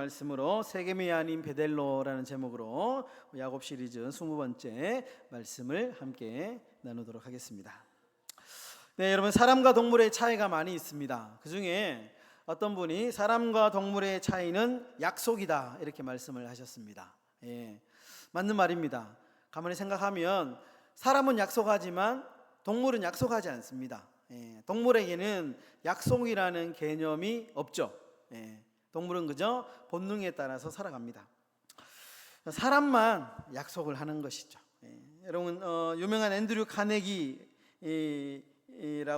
말씀으로 세겜이 아닌 베델로라는 제목으로 야곱 시리즈 20번째 말씀을 함께 나누도록 하겠습니다. 네, 여러분, 사람과 동물의 차이가 많이 있습니다. 그 중에 어떤 분이 사람과 동물의 차이는 약속이다 이렇게 말씀을 하셨습니다. 맞는 말입니다. 가만히 생각하면 사람은 약속하지만 동물은 약속하지 않습니다. 동물에게는 약속이라는 개념이 없죠. 동물은 그저 본능에 따라서 살아갑니다. 사람만 약속을 하는 것이죠. 여러분, 유명한 앤드류 카네기라고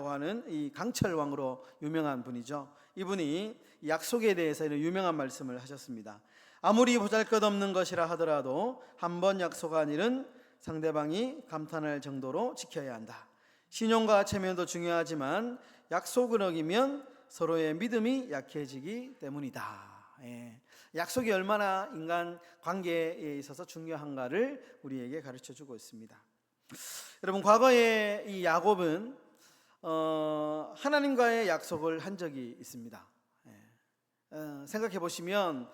하는 이 강철왕으로 유명한 분이죠. 이분이 약속에 대해서 이런 유명한 말씀을 하셨습니다. 아무리 보잘것없는 것이라 하더라도 한 번 약속한 일은 상대방이 감탄할 정도로 지켜야 한다. 신용과 체면도 중요하지만 약속을 어기면 서로의 믿음이 약해지기 때문이다. 약속이 얼마나 인간 관계에 있어서 중요한가를 우리에게 가르쳐주고 있습니다. 여러분, 과거에 이 야곱은 하나님과의 약속을 한 적이 있습니다. 생각해 보시면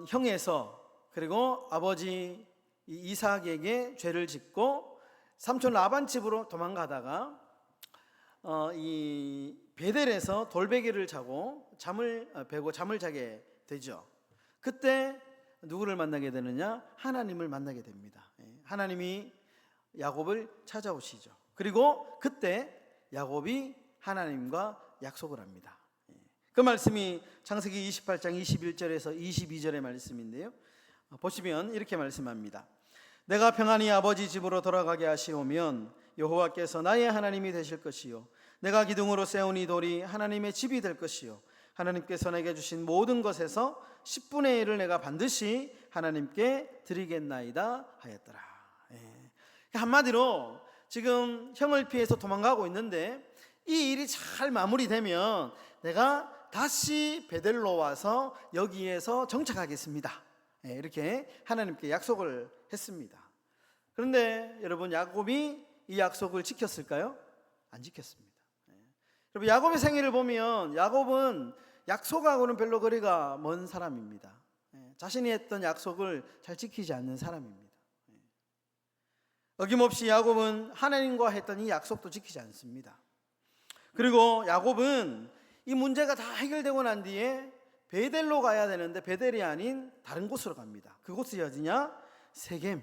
형에서 그리고 아버지 이삭에게 죄를 짓고 삼촌 라반 집으로 도망가다가 이 베델에서 돌베개를 자고 잠을 자게 되죠. 그때 누구를 만나게 되느냐? 하나님을 만나게 됩니다. 하나님이 야곱을 찾아오시죠. 그리고 그때 야곱이 하나님과 약속을 합니다. 그 말씀이 창세기 28장 21절에서 22절의 말씀인데요. 보시면 이렇게 말씀합니다. 내가 평안히 아버지 집으로 돌아가게 하시오면 여호와께서 나의 하나님이 되실 것이요 내가 기둥으로 세운 이 돌이 하나님의 집이 될 것이요 하나님께서 내게 주신 모든 것에서 10분의 1을 내가 반드시 하나님께 드리겠나이다 하였더라. 한마디로 지금 형을 피해서 도망가고 있는데 이 일이 잘 마무리되면 내가 다시 베델로 와서 여기에서 정착하겠습니다. 이렇게 하나님께 약속을 했습니다. 그런데 여러분, 야곱이 이 약속을 지켰을까요? 안 지켰습니다. 여러분, 야곱의 생애를 보면 야곱은 약속하고는 별로 거리가 먼 사람입니다. 자신이 했던 약속을 잘 지키지 않는 사람입니다. 어김없이 야곱은 하나님과 했던 이 약속도 지키지 않습니다. 그리고 야곱은 이 문제가 다 해결되고 난 뒤에 베델로 가야 되는데 베델이 아닌 다른 곳으로 갑니다. 그곳이 어디냐? 세겜.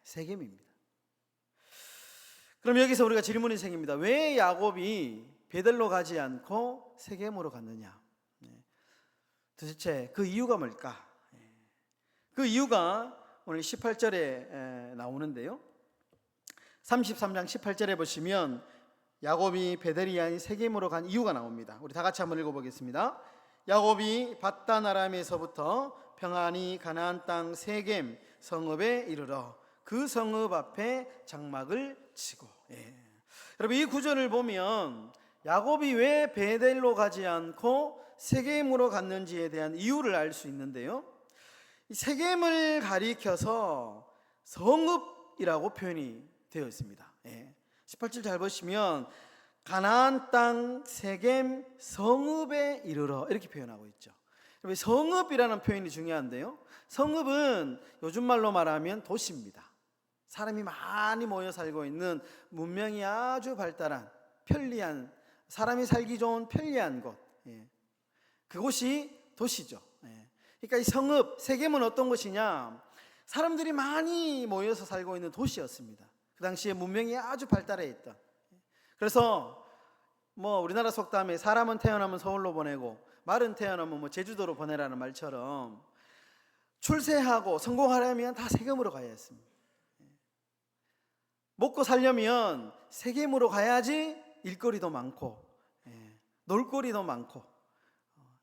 세겜입니다. 그럼 여기서 우리가 질문이 생깁니다. 왜 야곱이 베델로 가지 않고 세겜으로 갔느냐? 도대체 그 이유가 뭘까? 그 이유가 오늘 18절에 나오는데요. 33장 18절에 보시면 야곱이 베델이 아닌 세겜으로 간 이유가 나옵니다. 우리 다 같이 한번 읽어보겠습니다. 야곱이 밧단 아람에서부터 평안히 가나안 땅 세겜 성읍에 이르러 그 성읍 앞에 장막을 치고. 여러분, 이 구절을 보면 야곱이 왜 베델로 가지 않고 세겜으로 갔는지에 대한 이유를 알 수 있는데요. 이 세겜을 가리켜서 성읍이라고 표현이 되어 있습니다. 18절 잘 보시면 가나안 땅 세겜 성읍에 이르러 이렇게 표현하고 있죠. 성읍이라는 표현이 중요한데요. 성읍은 요즘 말로 말하면 도시입니다. 사람이 많이 모여 살고 있는 문명이 아주 발달한 편리한, 사람이 살기 좋은 편리한 곳, 그곳이 도시죠. 그러니까 이 성읍, 세겜은 어떤 곳이냐? 사람들이 많이 모여서 살고 있는 도시였습니다. 그 당시에 문명이 아주 발달해 있던. 그래서 우리나라 속담에 사람은 태어나면 서울로 보내고 말은 태어나면 제주도로 보내라는 말처럼 출세하고 성공하려면 다 세겜으로 가야 했습니다. 먹고 살려면 세겜으로 가야지 일거리도 많고 놀거리도 많고,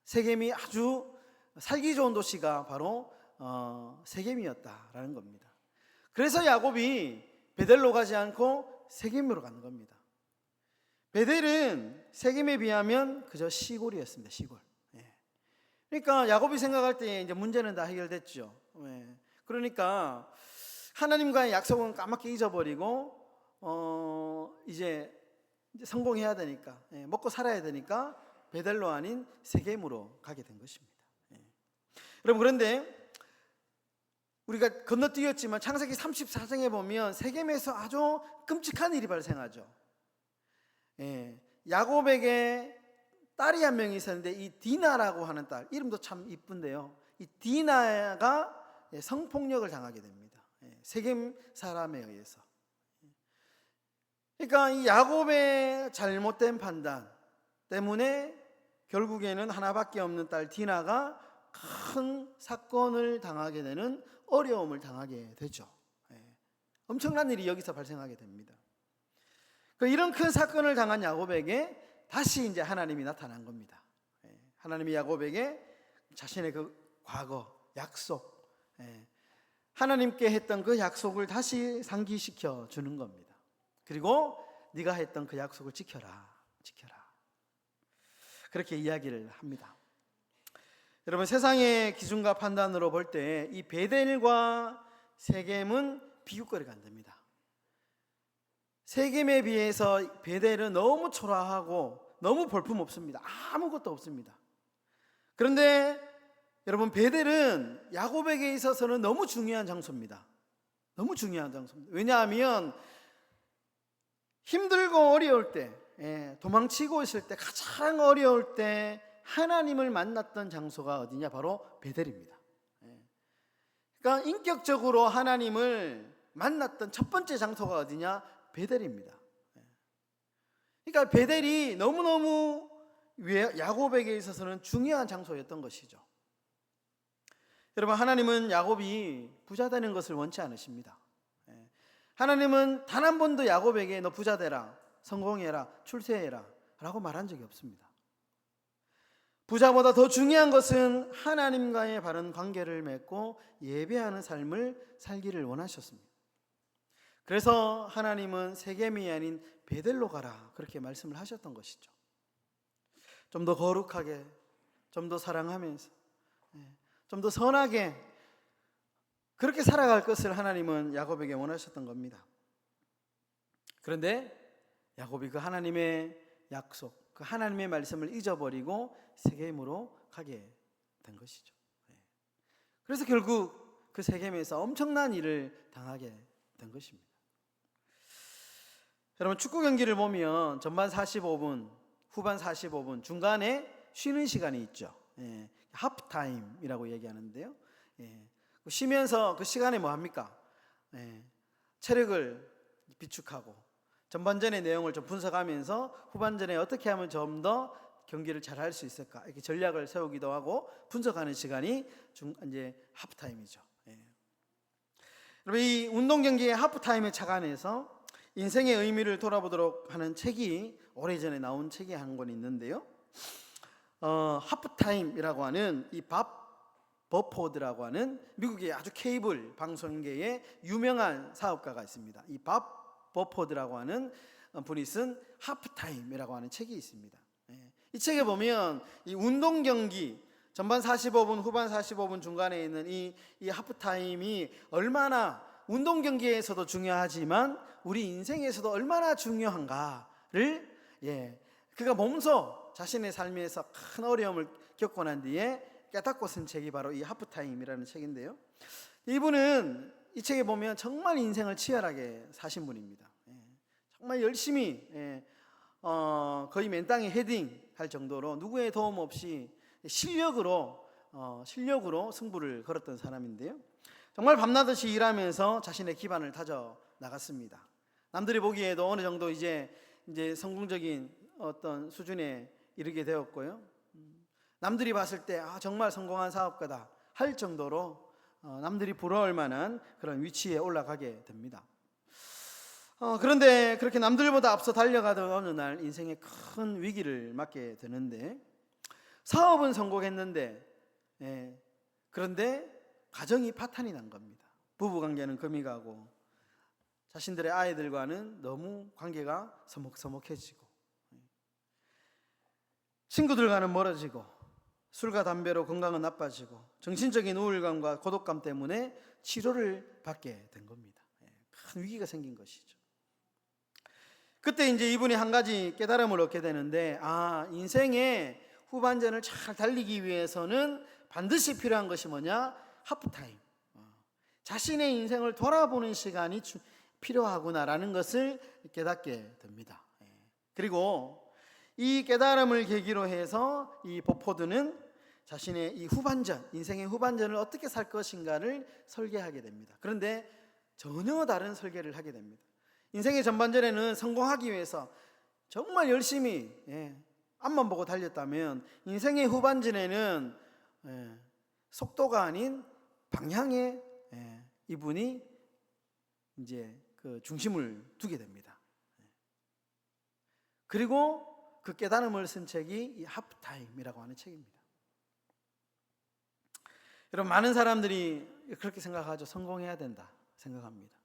세겜이 아주 살기 좋은 도시가 바로 세겜이었다라는 겁니다. 그래서 야곱이 베델로 가지 않고 세겜으로 가는 겁니다. 베델은 세겜에 비하면 그저 시골이었습니다. 시골. 그러니까 야곱이 생각할 때 이제 문제는 다 해결됐죠. 그러니까 하나님과의 약속은 까맣게 잊어버리고 이제 성공해야 되니까, 먹고 살아야 되니까 베델로 아닌 세겜으로 가게 된 것입니다. 여러분, 그런데 우리가 건너뛰었지만 창세기 34장에 보면 세겜에서 아주 끔찍한 일이 발생하죠. 야곱에게 딸이 한 명이 있었는데 이 디나라고 하는 딸, 이름도 참 이쁜데요, 이 디나가 성폭력을 당하게 됩니다. 세겜 사람에 의해서. 그러니까 이 야곱의 잘못된 판단 때문에 결국에는 하나밖에 없는 딸 디나가 큰 사건을 당하게 되는, 어려움을 당하게 되죠. 엄청난 일이 여기서 발생하게 됩니다. 이런 큰 사건을 당한 야곱에게 다시 이제 하나님이 나타난 겁니다. 하나님이 야곱에게 자신의 그 과거 약속, 하나님께 했던 그 약속을 다시 상기시켜 주는 겁니다. 그리고 네가 했던 그 약속을 지켜라, 지켜라, 그렇게 이야기를 합니다. 여러분, 세상의 기준과 판단으로 볼 때 이 베델과 세겜은 비교거리가 안 됩니다. 세겜에 비해서 베델은 너무 초라하고 너무 볼품없습니다. 아무것도 없습니다. 그런데 여러분, 베델은 야곱에게 있어서는 너무 중요한 장소입니다. 너무 중요한 장소입니다. 왜냐하면 힘들고 어려울 때, 도망치고 있을 때, 가장 어려울 때 하나님을 만났던 장소가 어디냐? 바로 베델입니다. 그러니까 인격적으로 하나님을 만났던 첫 번째 장소가 어디냐? 베델입니다. 그러니까 베델이 너무너무 야곱에게 있어서는 중요한 장소였던 것이죠. 여러분, 하나님은 야곱이 부자 되는 것을 원치 않으십니다. 하나님은 단 한 번도 야곱에게 너 부자 되라, 성공해라, 출세해라 라고 말한 적이 없습니다. 부자보다 더 중요한 것은 하나님과의 바른 관계를 맺고 예배하는 삶을 살기를 원하셨습니다. 그래서 하나님은 세겜이 아닌 베델로 가라, 그렇게 말씀을 하셨던 것이죠. 좀 더 거룩하게, 좀 더 사랑하면서, 좀 더 선하게 그렇게 살아갈 것을 하나님은 야곱에게 원하셨던 겁니다. 그런데 야곱이 그 하나님의 약속, 그 하나님의 말씀을 잊어버리고 세겜으로 가게 된 것이죠. 그래서 결국 그 세겜에서 엄청난 일을 당하게 된 것입니다. 여러분, 축구 경기를 보면 전반 45분, 후반 45분, 중간에 쉬는 시간이 있죠. 하프타임이라고 얘기하는데요. 쉬면서 그 시간에 뭐 합니까? 체력을 비축하고 전반전의 내용을 좀 분석하면서 후반전에 어떻게 하면 좀 더 경기를 잘 할 수 있을까, 이렇게 전략을 세우기도 하고 분석하는 시간이 이제 하프타임이죠. 여러분, 이 운동 경기의 하프타임에 착안해서 인생의 의미를 돌아보도록 하는 책이 오래전에 나온 책이 한 권 있는데요. 하프타임이라고 하는 이 밥 버포드라고 하는 미국의 아주 케이블 방송계의 유명한 사업가가 있습니다. 이 밥 버포드라고 하는 분이 쓴 하프타임이라고 하는 책이 있습니다. 이 책에 보면 이 운동 경기 전반 45분, 후반 45분 중간에 있는 이 하프타임이 얼마나 운동 경기에서도 중요하지만 우리 인생에서도 얼마나 중요한가를 그가 몸소 자신의 삶에서 큰 어려움을 겪고 난 뒤에 깨닫고 쓴 책이 바로 이 하프타임이라는 책인데요. 이분은 이 책에 보면 정말 인생을 치열하게 사신 분입니다. 정말 열심히 거의 맨땅에 헤딩할 정도로 누구의 도움 없이 실력으로 승부를 걸었던 사람인데요. 정말 밤낮없이 일하면서 자신의 기반을 다져 나갔습니다. 남들이 보기에도 어느 정도 이제 성공적인 어떤 수준에 이르게 되었고요. 남들이 봤을 때 정말 성공한 사업가다 할 정도로 남들이 부러울 만한 그런 위치에 올라가게 됩니다. 그런데 그렇게 남들보다 앞서 달려가던 어느 날 인생의 큰 위기를 맞게 되는데, 사업은 성공했는데 그런데 가정이 파탄이 난 겁니다. 부부관계는 금이 가고 자신들의 아이들과는 너무 관계가 서먹서먹해지고 친구들과는 멀어지고 술과 담배로 건강은 나빠지고 정신적인 우울감과 고독감 때문에 치료를 받게 된 겁니다. 큰 위기가 생긴 것이죠. 그때 이제 이분이 한 가지 깨달음을 얻게 되는데, 인생의 후반전을 잘 달리기 위해서는 반드시 필요한 것이 뭐냐? 하프타임. 자신의 인생을 돌아보는 시간이 필요하구나라는 것을 깨닫게 됩니다. 그리고 이 깨달음을 계기로 해서 이 보포드는 자신의 이 후반전, 인생의 후반전을 어떻게 살 것인가를 설계하게 됩니다. 그런데 전혀 다른 설계를 하게 됩니다. 인생의 전반전에는 성공하기 위해서 정말 열심히 앞만 보고 달렸다면, 인생의 후반전에는 속도가 아닌 방향에 이분이 이제 그 중심을 두게 됩니다. 그리고 그 깨달음을 쓴 책이 이 하프타임이라고 하는 책입니다. 여러분, 많은 사람들이 그렇게 생각하죠. 성공해야 된다 생각합니다.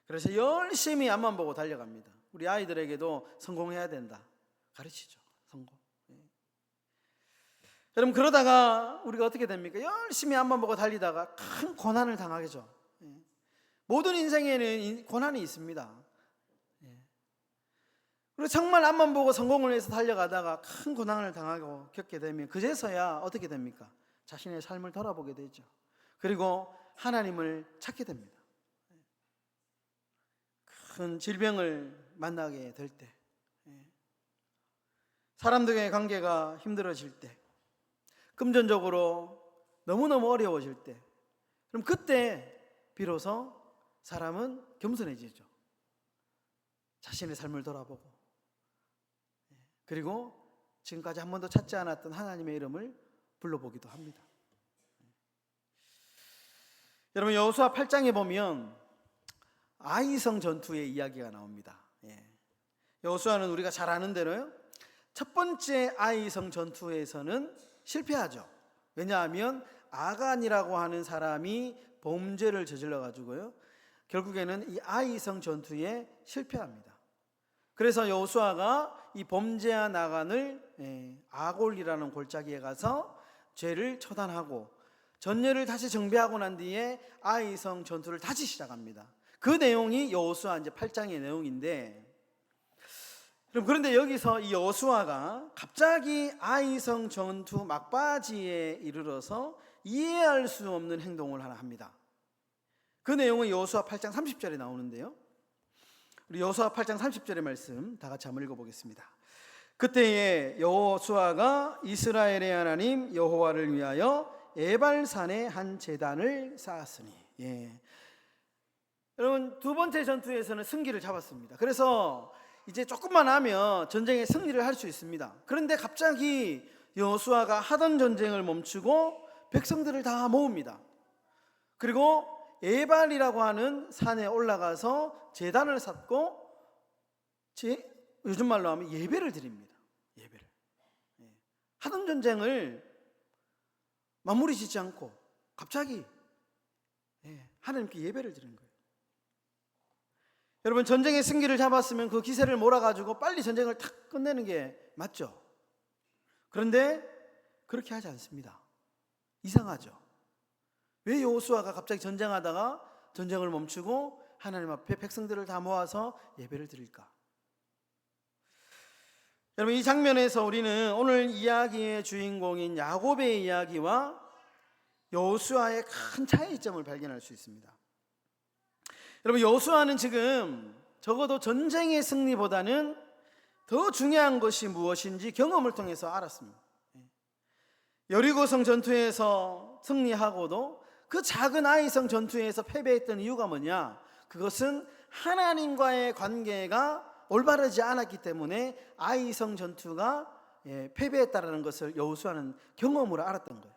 그래서 열심히 앞만 보고 달려갑니다. 우리 아이들에게도 성공해야 된다 가르치죠. 성공. 여러분, 그러다가 우리가 어떻게 됩니까? 열심히 앞만 보고 달리다가 큰 고난을 당하겠죠. 모든 인생에는 고난이 있습니다. 그리고 정말 앞만 보고 성공을 위해서 달려가다가 큰 고난을 당하고 겪게 되면 그제서야 어떻게 됩니까? 자신의 삶을 돌아보게 되죠. 그리고 하나님을 찾게 됩니다. 큰 질병을 만나게 될 때, 사람들과의 관계가 힘들어질 때, 금전적으로 너무너무 어려워질 때, 그럼 그때 비로소 사람은 겸손해지죠. 자신의 삶을 돌아보고, 그리고 지금까지 한 번도 찾지 않았던 하나님의 이름을 불러보기도 합니다. 여러분, 여호수아 8장에 보면 아이성 전투의 이야기가 나옵니다. 여호수아는 우리가 잘 아는 대로요, 첫 번째 아이성 전투에서는 실패하죠. 왜냐하면 아간이라고 하는 사람이 범죄를 저질러 가지고요, 결국에는 이 아이성 전투에 실패합니다. 그래서 여호수아가 이 범죄한 아간을 아골이라는 골짜기에 가서 죄를 처단하고 전례를 다시 정비하고 난 뒤에 아이성 전투를 다시 시작합니다. 그 내용이 여호수아 이제 8장의 내용인데, 그런데 여기서 이 여호수아가 갑자기 아이성 전투 막바지에 이르러서 이해할 수 없는 행동을 하나 합니다. 그 내용은 여호수아 8장 30절에 나오는데요, 우리 여호수아 8장 30절의 말씀 다 같이 한번 읽어보겠습니다. 그때에 여호수아가 이스라엘의 하나님 여호와를 위하여 에발산에 한 제단을 쌓았으니. 여러분, 두 번째 전투에서는 승기를 잡았습니다. 그래서 이제 조금만 하면 전쟁에 승리를 할 수 있습니다. 그런데 갑자기 여호수아가 하던 전쟁을 멈추고 백성들을 다 모읍니다. 그리고 에발이라고 하는 산에 올라가서 제단을 쌓고 요즘 말로 하면 예배를 드립니다. 예배를. 하던 전쟁을 마무리 짓지 않고 갑자기 하나님께 예배를 드리는 거예요. 여러분, 전쟁의 승기를 잡았으면 그 기세를 몰아가지고 빨리 전쟁을 탁 끝내는 게 맞죠. 그런데 그렇게 하지 않습니다. 이상하죠. 왜 여호수아가 갑자기 전쟁하다가 전쟁을 멈추고 하나님 앞에 백성들을 다 모아서 예배를 드릴까? 여러분, 이 장면에서 우리는 오늘 이야기의 주인공인 야곱의 이야기와 여호수아의 큰 차이점을 발견할 수 있습니다. 여러분, 여호수아는 지금 적어도 전쟁의 승리보다는 더 중요한 것이 무엇인지 경험을 통해서 알았습니다. 여리고성 전투에서 승리하고도 그 작은 아이성 전투에서 패배했던 이유가 뭐냐? 그것은 하나님과의 관계가 올바르지 않았기 때문에 아이성 전투가 패배했다는 것을 여호수아는 경험으로 알았던 거예요.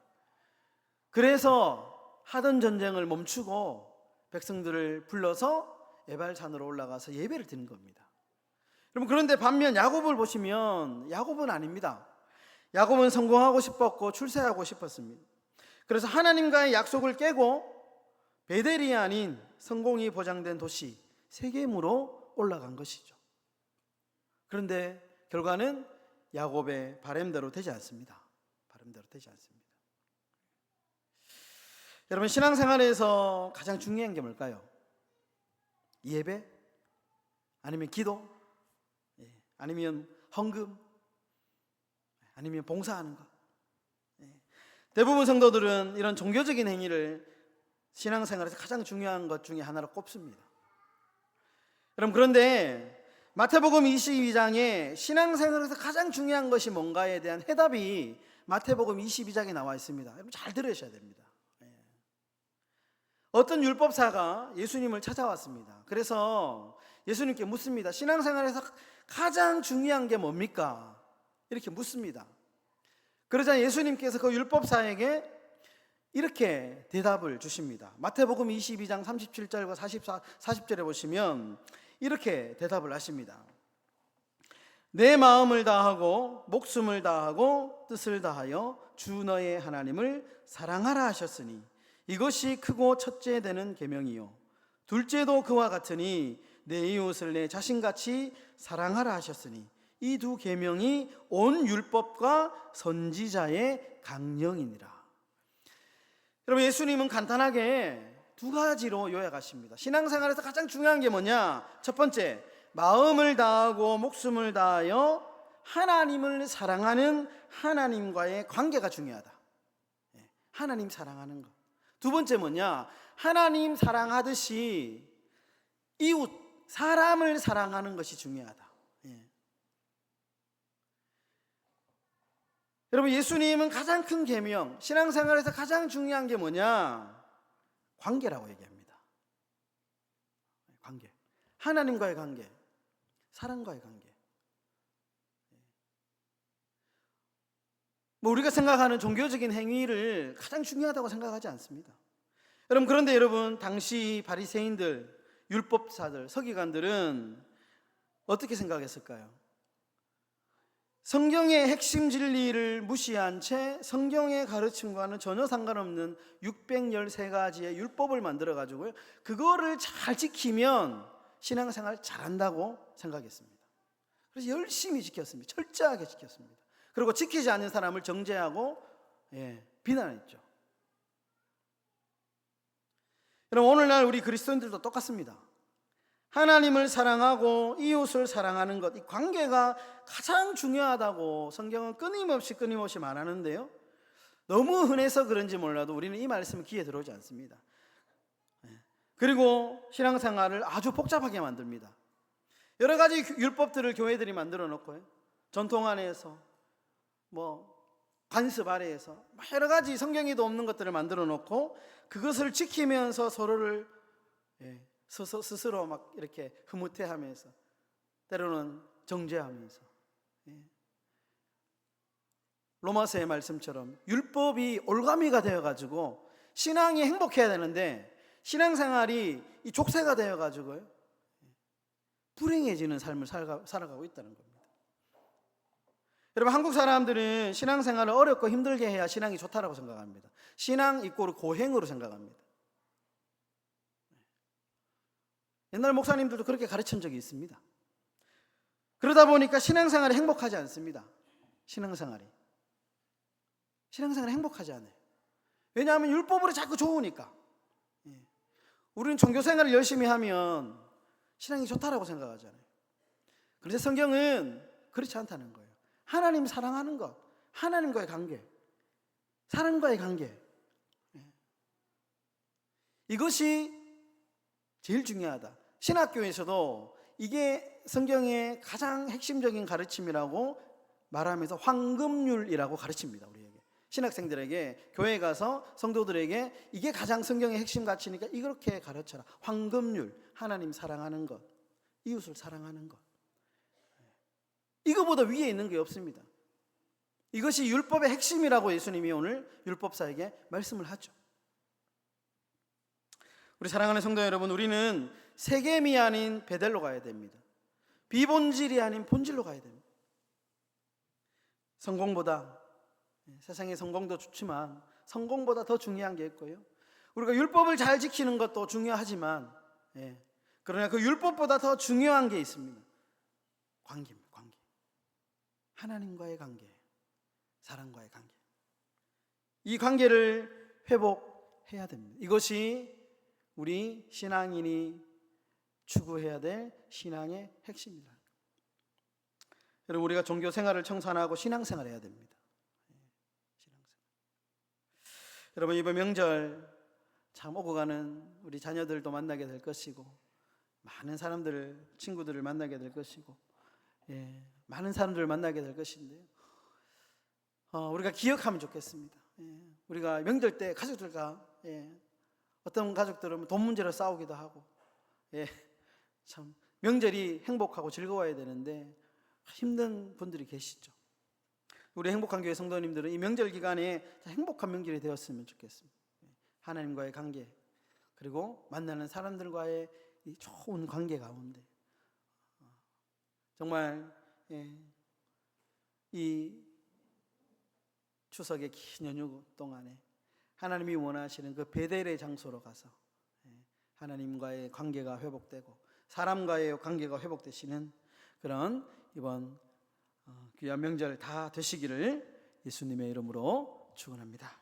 그래서 하던 전쟁을 멈추고 백성들을 불러서 에발산으로 올라가서 예배를 드린 겁니다. 여러분, 그런데 반면 야곱을 보시면 야곱은 아닙니다. 야곱은 성공하고 싶었고 출세하고 싶었습니다. 그래서 하나님과의 약속을 깨고 베델이 아닌 성공이 보장된 도시 세겜으로 올라간 것이죠. 그런데 결과는 야곱의 바램대로 되지 않습니다. 바램대로 되지 않습니다. 여러분, 신앙생활에서 가장 중요한 게 뭘까요? 예배? 아니면 기도? 아니면 헌금? 아니면 봉사하는 것? 대부분 성도들은 이런 종교적인 행위를 신앙생활에서 가장 중요한 것 중에 하나로 꼽습니다. 여러분, 그런데 마태복음 22장에 신앙생활에서 가장 중요한 것이 뭔가에 대한 해답이 마태복음 22장에 나와 있습니다. 여러분 잘 들으셔야 됩니다. 어떤 율법사가 예수님을 찾아왔습니다. 그래서 예수님께 묻습니다. 신앙생활에서 가장 중요한 게 뭡니까? 이렇게 묻습니다. 그러자 예수님께서 그 율법사에게 이렇게 대답을 주십니다. 마태복음 22장 37절과 40절에 보시면 이렇게 대답을 하십니다. 내 마음을 다하고 목숨을 다하고 뜻을 다하여 주 너의 하나님을 사랑하라 하셨으니 이것이 크고 첫째 되는 계명이요 둘째도 그와 같으니 내 이웃을 내 자신같이 사랑하라 하셨으니 이 두 계명이 온 율법과 선지자의 강령이니라. 여러분, 예수님은 간단하게 두 가지로 요약하십니다. 신앙생활에서 가장 중요한 게 뭐냐? 첫 번째, 마음을 다하고 목숨을 다하여 하나님을 사랑하는 하나님과의 관계가 중요하다. 하나님 사랑하는 것. 두 번째 뭐냐? 하나님 사랑하듯이 이웃, 사람을 사랑하는 것이 중요하다. 여러분, 예수님은 가장 큰 계명, 신앙생활에서 가장 중요한 게 뭐냐? 관계라고 얘기합니다. 관계. 하나님과의 관계, 사람과의 관계. 우리가 생각하는 종교적인 행위를 가장 중요하다고 생각하지 않습니다. 여러분, 그런데 여러분, 당시 바리새인들, 율법사들, 서기관들은 어떻게 생각했을까요? 성경의 핵심 진리를 무시한 채 성경의 가르침과는 전혀 상관없는 613가지의 율법을 만들어 가지고요, 그거를 잘 지키면 신앙생활 잘한다고 생각했습니다. 그래서 열심히 지켰습니다. 철저하게 지켰습니다. 그리고 지키지 않는 사람을 정죄하고 비난했죠. 여러분, 오늘날 우리 그리스도인들도 똑같습니다. 하나님을 사랑하고 이웃을 사랑하는 것, 이 관계가 가장 중요하다고 성경은 끊임없이 말하는데요, 너무 흔해서 그런지 몰라도 우리는 이 말씀은 귀에 들어오지 않습니다. 그리고 신앙생활을 아주 복잡하게 만듭니다. 여러 가지 율법들을 교회들이 만들어 놓고요, 전통 안에서 관습 아래에서 여러 가지 성경에도 없는 것들을 만들어 놓고 그것을 지키면서 서로를 스스로 막 이렇게 흐뭇해하면서 때로는 정죄하면서, 로마서의 말씀처럼 율법이 올가미가 되어가지고 신앙이 행복해야 되는데 신앙생활이 이 족쇄가 되어가지고요, 불행해지는 삶을 살아가고 있다는 겁니다. 여러분, 한국 사람들은 신앙생활을 어렵고 힘들게 해야 신앙이 좋다라고 생각합니다. 신앙 이꼬르 고행으로 생각합니다. 옛날 목사님들도 그렇게 가르친 적이 있습니다. 그러다 보니까 신앙생활이 행복하지 않습니다. 신앙생활이 행복하지 않아요. 왜냐하면 율법으로 자꾸 좋으니까. 우리는 종교생활을 열심히 하면 신앙이 좋다라고 생각하잖아요. 그런데 성경은 그렇지 않다는 거예요. 하나님 사랑하는 것, 하나님과의 관계, 사람과의 관계, 이것이 제일 중요하다. 신학교에서도 이게 성경의 가장 핵심적인 가르침이라고 말하면서 황금률이라고 가르칩니다. 우리에게, 신학생들에게, 교회에 가서 성도들에게 이게 가장 성경의 핵심 가치니까 이렇게 가르쳐라. 황금률, 하나님 사랑하는 것, 이웃을 사랑하는 것, 이거보다 위에 있는 게 없습니다. 이것이 율법의 핵심이라고 예수님이 오늘 율법사에게 말씀을 하죠. 우리 사랑하는 성도 여러분, 우리는 세겜이 아닌 베델로 가야 됩니다. 비본질이 아닌 본질로 가야 됩니다. 성공보다, 세상의 성공도 좋지만 성공보다 더 중요한 게 있고요, 우리가 율법을 잘 지키는 것도 중요하지만, 그러나 그 율법보다 더 중요한 게 있습니다. 관계입니다. 관계. 하나님과의 관계, 사람과의 관계. 이 관계를 회복해야 됩니다. 이것이 우리 신앙인이 추구해야 될 신앙의 핵심이다. 여러분, 우리가 종교 생활을 청산하고 신앙생활을 해야 됩니다. 신앙생활. 여러분, 이번 명절 참 오고 가는 우리 자녀들도 만나게 될 것이고, 많은 사람들, 친구들을 만나게 될 것이고, 많은 사람들을 만나게 될 것인데요. 우리가 기억하면 좋겠습니다. 우리가 명절 때 가족들과, 어떤 가족들은 돈 문제로 싸우기도 하고, 참 명절이 행복하고 즐거워야 되는데 힘든 분들이 계시죠. 우리 행복한 교회 성도님들은 이 명절 기간에 행복한 명절이 되었으면 좋겠습니다. 하나님과의 관계, 그리고 만나는 사람들과의 이 좋은 관계 가운데 정말 이 추석의 긴 연휴 동안에 하나님이 원하시는 그 베델의 장소로 가서 하나님과의 관계가 회복되고 사람과의 관계가 회복되시는 그런 이번 귀한 명절 다 되시기를 예수님의 이름으로 축원합니다.